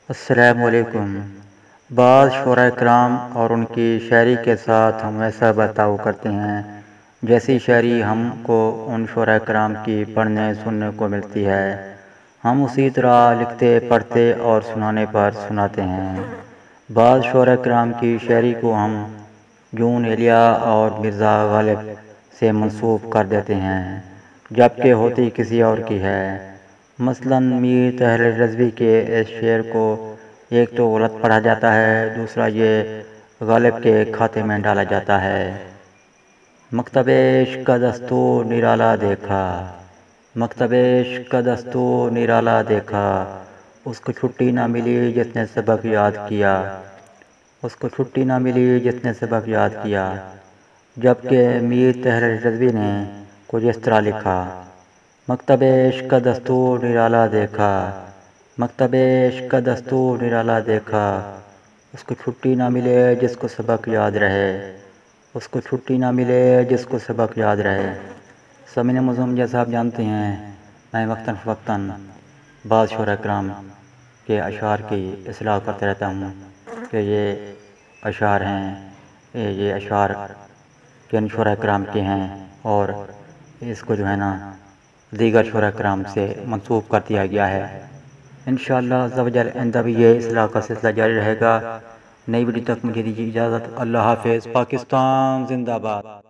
السلام علیکم۔ بعض شعراء کرام اور ان کی شاعری کے ساتھ ہم ایسا برتاؤ کرتے ہیں جیسی شاعری ہم کو ان شعراء کرام کی پڑھنے سننے کو ملتی ہے، ہم اسی طرح لکھتے پڑھتے اور سنانے پر سناتے ہیں۔ بعض شعراء کرام کی شاعری کو ہم جون ایلیا اور مرزا غالب سے منسوب کر دیتے ہیں، جبکہ ہوتی کسی اور کی ہے۔ مثلاً میر طاہر رضوی کے اس شعر کو ایک تو غلط پڑھا جاتا ہے، دوسرا یہ غالب کے کھاتے میں ڈالا جاتا ہے۔ مکتب عشق کا دستور نرالا دیکھا، مکتب عشق کا دستور نرالا دیکھا، اس کو چھٹی نہ ملی جس نے سبق یاد کیا، اس کو چھٹی نہ ملی جس نے سبق یاد کیا۔ جبکہ میر طاہر رضوی نے کچھ اس طرح لکھا: مکتب عشق کا دستور نرالا دیکھا، مکتب عشق کا دستور نرالا دیکھا، اس کو چھٹی نہ ملے جس کو سبق یاد رہے، اس کو چھٹی نہ ملے جس کو سبق یاد رہے۔ سامعین معظم، جیسا آپ جانتے ہیں، میں وقتاً فوقتاً بعض شعراء کرام کے اشعار کی اصلاح کرتے رہتا ہوں کہ یہ اشعار ہیں، یہ اشعار کن شعراء کرام کے ہیں، اور اس کو جو ہے نا دیگر شعراء کرام سے منسوب کر دیا گیا ہے۔ انشاءاللہ عز و جل آئندہ بھی یہ اصلاح کا سلسلہ جاری رہے گا۔ نئی ویڈیو تک مجھے دیجیے اجازت۔ اللہ حافظ۔ پاکستان زندہ باد۔